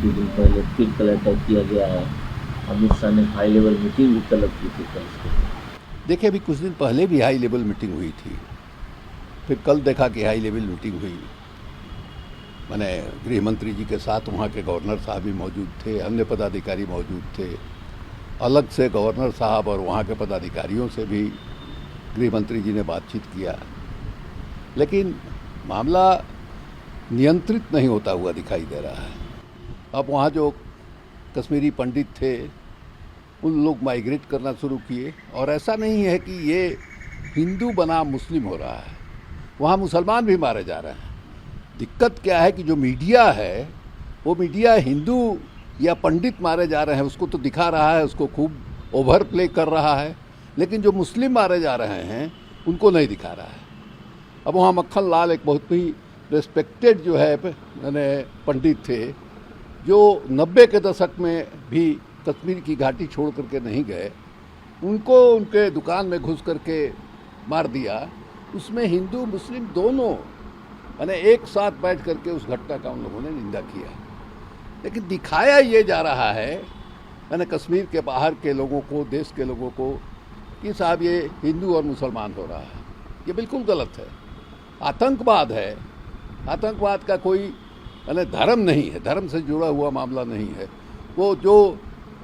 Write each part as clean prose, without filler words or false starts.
कुछ दिन पहले फिर कल अटैक किया गया है। अमित शाह ने हाई लेवल मीटिंग भी तलब की थी कल। देखिए, अभी कुछ दिन पहले भी हाई लेवल मीटिंग हुई थी, फिर कल देखा कि हाई लेवल मीटिंग हुई। मैंने गृह मंत्री जी के साथ वहाँ के गवर्नर साहब भी मौजूद थे, अन्य पदाधिकारी मौजूद थे। अलग से गवर्नर साहब और वहाँ के पदाधिकारियों से भी गृह मंत्री जी ने बातचीत किया, लेकिन मामला नियंत्रित नहीं होता हुआ दिखाई दे रहा है। अब वहाँ जो कश्मीरी पंडित थे उन लोग माइग्रेट करना शुरू किए, और ऐसा नहीं है कि ये हिंदू बनाम मुस्लिम हो रहा है, वहाँ मुसलमान भी मारे जा रहे हैं। दिक्कत क्या है कि जो मीडिया है वो मीडिया हिंदू या पंडित मारे जा रहे हैं उसको तो दिखा रहा है, उसको खूब ओवर प्ले कर रहा है, लेकिन जो मुस्लिम मारे जा रहे हैं उनको नहीं दिखा रहा है। अब वहाँ मक्खन लाल एक बहुत ही रिस्पेक्टेड जो है मैंने पंडित थे, जो 90 के दशक में भी कश्मीर की घाटी छोड़ करके नहीं गए, उनको उनके दुकान में घुस करके मार दिया। उसमें हिंदू मुस्लिम दोनों मैंने एक साथ बैठ करके उस घटना का उन लोगों ने निंदा किया, लेकिन दिखाया ये जा रहा है मैंने कश्मीर के बाहर के लोगों को, देश के लोगों को, कि साहब ये हिंदू और मुसलमान हो रहा है। ये बिल्कुल गलत है, आतंकवाद है। आतंकवाद का कोई मैंने धर्म नहीं है, धर्म से जुड़ा हुआ मामला नहीं है। वो जो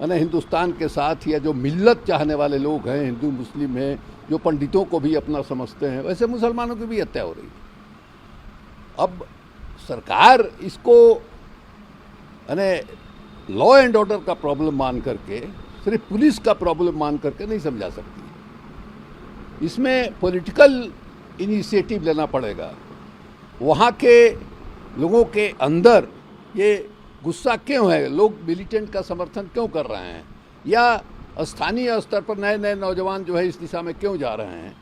मैंने हिंदुस्तान के साथ या जो मिल्लत चाहने वाले लोग हैं, हिंदू मुस्लिम हैं, जो पंडितों को भी अपना समझते हैं, वैसे मुसलमानों की भी हत्या हो रही है। अब सरकार इसको मैंने लॉ एंड ऑर्डर का प्रॉब्लम मान करके, सिर्फ पुलिस का प्रॉब्लम मान करके नहीं समझा सकती। इसमें पॉलिटिकल इनिशिएटिव लेना पड़ेगा। वहाँ के लोगों के अंदर ये गुस्सा क्यों है, लोग मिलिटेंट का समर्थन क्यों कर रहे हैं, या स्थानीय स्तर पर नए नए नौजवान जो है इस दिशा में क्यों जा रहे हैं,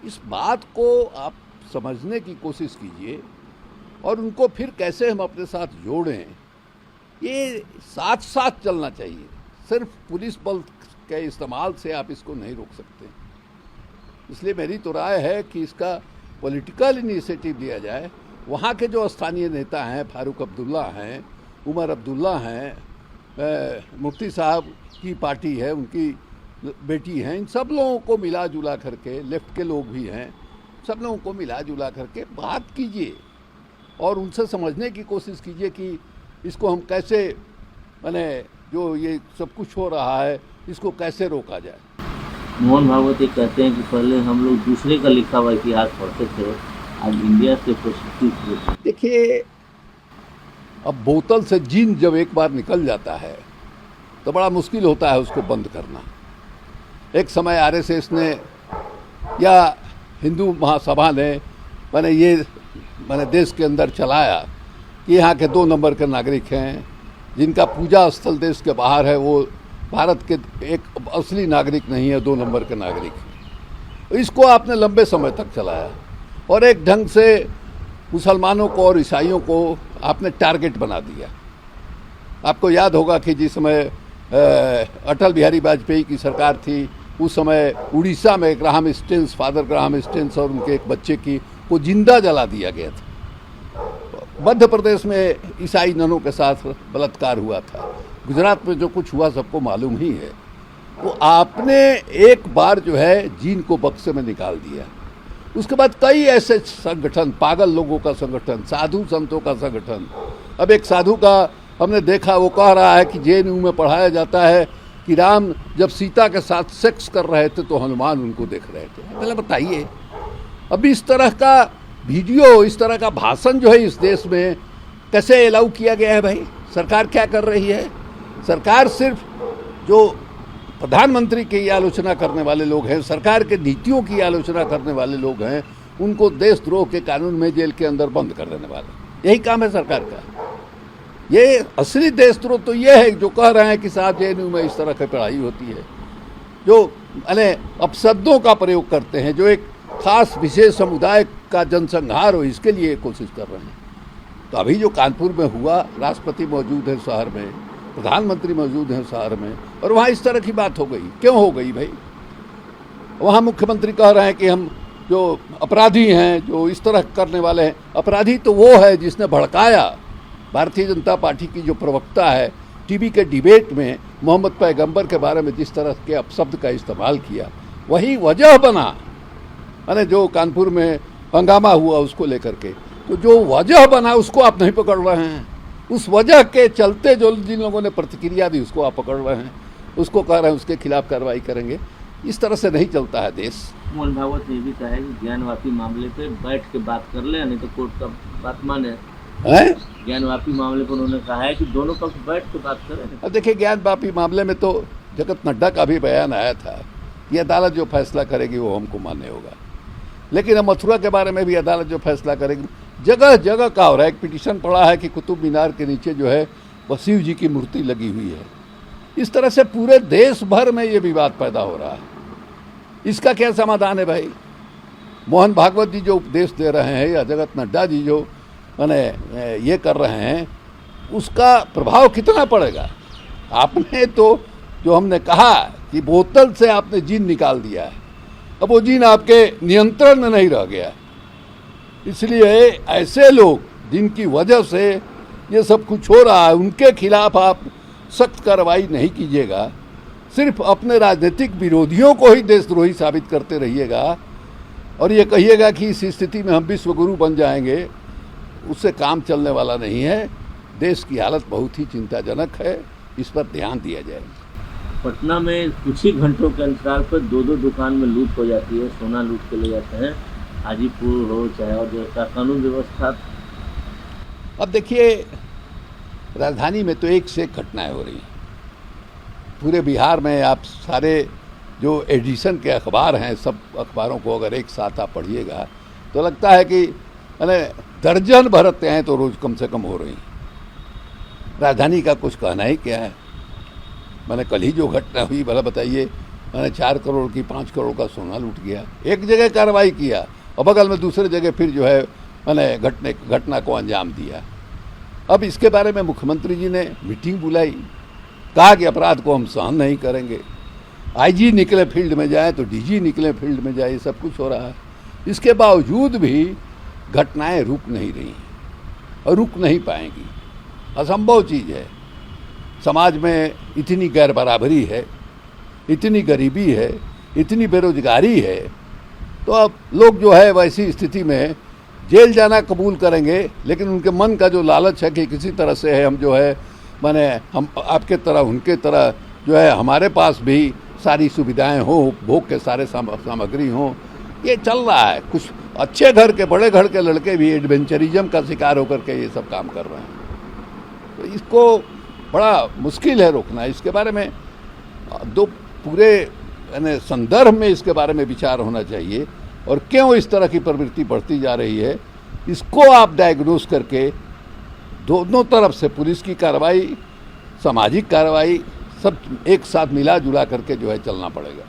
इस बात को आप समझने की कोशिश कीजिए और उनको फिर कैसे हम अपने साथ जोड़ें, ये साथ साथ चलना चाहिए। सिर्फ पुलिस बल के इस्तेमाल से आप इसको नहीं रोक सकते। इसलिए मेरी तो राय है कि इसका पॉलिटिकल इनिशिएटिव लिया जाए। वहाँ के जो स्थानीय नेता हैं, फारूक अब्दुल्ला हैं, उमर अब्दुल्ला हैं, मुफ्ती साहब की पार्टी है, उनकी बेटी हैं, इन सब लोगों को मिला जुला करके, लेफ्ट के लोग भी हैं, सब लोगों को मिला जुला करके बात कीजिए और उनसे समझने की कोशिश कीजिए कि इसको हम कैसे मैंने जो ये सब कुछ हो रहा है इसको कैसे रोका जाए। मोहन भागवत ये कहते हैं कि पहले हम लोग दूसरे का लिखा हुआ इतिहास पढ़ते थे, आज इंडिया से प्रशिक्षित हुए। देखिए, अब बोतल से जीन जब एक बार निकल जाता है तो बड़ा मुश्किल होता है उसको बंद करना। एक समय आरएसएस ने या हिंदू महासभा ने मैंने देश के अंदर चलाया कि यहाँ के 2 नंबर के नागरिक हैं, जिनका पूजा स्थल देश के बाहर है, वो भारत के एक असली नागरिक नहीं है, 2 नंबर के नागरिक हैं। इसको आपने लंबे समय तक चलाया और एक ढंग से मुसलमानों को और ईसाइयों को आपने टारगेट बना दिया। आपको याद होगा कि जिस समय अटल बिहारी वाजपेयी की सरकार थी, उस समय उड़ीसा में Graham Staines, father Graham Staines और उनके एक बच्चे को जिंदा जला दिया गया था। मध्य प्रदेश में ईसाई ननों के साथ बलात्कार हुआ था। गुजरात में जो कुछ हुआ सबको मालूम ही है। तो आपने एक बार जो है जीन को बक्से में निकाल दिया। उसके बाद कई ऐसे संगठन, पागल लोगों का संगठन, साधु संतों का संगठन। अब एक साधु का हमने देखा, वो कह रहा है कि जेएनयू में पढ़ाया जाता है कि राम जब सीता के साथ सेक्स कर रहे थे तो हनुमान उनको देख रहे थे। पहले बताइए, अभी इस तरह का वीडियो, इस तरह का भाषण जो है इस देश में कैसे अलाउ किया गया है? भाई, सरकार क्या कर रही है? सरकार सिर्फ जो प्रधानमंत्री की आलोचना करने वाले लोग हैं, सरकार के नीतियों की आलोचना करने वाले लोग हैं, उनको देशद्रोह के कानून में जेल के अंदर बंद कर देने वाले, यही काम है सरकार का। ये असली देशद्रोह तो ये है जो कह रहे हैं कि साहब जेएनयू में इस तरह की पढ़ाई होती है, जो अपशब्दों का प्रयोग करते हैं, जो एक खास विशेष समुदाय का जनसंहार हो, इसके लिए कोशिश कर रहे हैं। तो अभी जो कानपुर में हुआ, राष्ट्रपति मौजूद है शहर में, प्रधानमंत्री मौजूद हैं शहर में, और वहाँ इस तरह की बात हो गई। क्यों हो गई भाई? वहाँ मुख्यमंत्री कह रहे हैं कि हम जो अपराधी हैं, जो इस तरह करने वाले हैं, अपराधी तो वो है जिसने भड़काया, भारतीय जनता पार्टी की जो प्रवक्ता है, टीवी के डिबेट में मोहम्मद पैगंबर के बारे में जिस तरह के अपशब्द का इस्तेमाल किया, वही वजह बना। अरे जो कानपुर में हंगामा हुआ उसको लेकर के, तो जो वजह बना उसको आप नहीं पकड़ रहे हैं। उस वजह के चलते जो जिन लोगों ने प्रतिक्रिया दी उसको आप पकड़ रहे हैं, उसको कह रहे हैं उसके खिलाफ कार्रवाई करेंगे। इस तरह से नहीं चलता है देश। मोहन भागवत ने भी कहा है कि ज्ञानवापी मामले पे बैठ के बात कर ले, नहीं तो कोर्ट का बात माने। हैं? ज्ञानवापी मामले पर उन्होंने कहा है कि दोनों पक्ष बैठ के बात करें। अब देखिए, ज्ञानवापी मामले में तो जगत नड्डा का भी बयान आया था कि अदालत जो फैसला करेगी वो हमको मान्य होगा। लेकिन अब मथुरा के बारे में भी अदालत जो फैसला करेगी, जगह जगह का हो रहा है। एक पिटीशन पड़ा है कि कुतुब मीनार के नीचे जो है वो शिव जी की मूर्ति लगी हुई है। इस तरह से पूरे देश भर में ये विवाद पैदा हो रहा है। इसका क्या समाधान है भाई? मोहन भागवत जी जो उपदेश दे रहे हैं या जगत नड्डा जी जो ये कर रहे हैं, उसका प्रभाव कितना पड़ेगा? आपने तो जो हमने कहा कि बोतल से आपने जीन निकाल दिया है, अब वो जीन आपके नियंत्रण में नहीं रह गया। इसलिए ऐसे लोग जिनकी वजह से ये सब कुछ हो रहा है, उनके खिलाफ आप सख्त कार्रवाई नहीं कीजिएगा, सिर्फ अपने राजनीतिक विरोधियों को ही देशद्रोही साबित करते रहिएगा और ये कहिएगा कि इस स्थिति में हम विश्वगुरु बन जाएंगे, उससे काम चलने वाला नहीं है। देश की हालत बहुत ही चिंताजनक है, इस पर ध्यान दिया जाए। पटना में कुछ ही घंटों के अंतराल पर दो दुकान में लूट हो जाती है, सोना लूट के ले जाते हैं। हाजीपुर हो चाहे और जैसा कानून व्यवस्था। अब देखिए, राजधानी में तो एक से एक घटनाएं हो रही हैं। पूरे बिहार में आप सारे जो एडिशन के अखबार हैं, सब अखबारों को अगर एक साथ आप पढ़िएगा तो लगता है कि दर्जन भर हत्याएं तो रोज़ कम से कम हो रही। राजधानी का कुछ कहना ही क्या है। मैंने कल ही जो घटना हुई, भला बताइए, मैंने 4 करोड़ की 5 करोड़ का सोना लूट गया, एक जगह कार्रवाई किया और बगल में दूसरे जगह फिर जो है मैंने घटना को अंजाम दिया। अब इसके बारे में मुख्यमंत्री जी ने मीटिंग बुलाई, कहा कि अपराध को हम सहन नहीं करेंगे। आईजी निकले फील्ड में जाए तो डीजी निकले फील्ड में जाए, सब कुछ हो रहा है। इसके बावजूद भी घटनाएं रुक नहीं रही और रुक नहीं पाएंगी। असंभव चीज़ है। समाज में इतनी गैर बराबरी है, इतनी गरीबी है, इतनी बेरोजगारी है, तो अब लोग जो है वैसी स्थिति में जेल जाना कबूल करेंगे, लेकिन उनके मन का जो लालच है कि किसी तरह से है हम जो है हम आपके तरह उनके तरह जो है हमारे पास भी सारी सुविधाएं हो, भोग के सारे सामग्री हों, ये चल रहा है। कुछ अच्छे घर के, बड़े घर के लड़के भी एडवेंचरिज्म का शिकार होकर के ये सब काम कर रहे हैं। तो इसको बड़ा मुश्किल है रोकना। इसके बारे में दो पूरे संदर्भ में इसके बारे में विचार होना चाहिए और क्यों इस तरह की प्रवृत्ति बढ़ती जा रही है, इसको आप डायग्नोस करके दोनों तरफ से पुलिस की कार्रवाई, सामाजिक कार्रवाई, सब एक साथ मिला जुला करके जो है चलना पड़ेगा।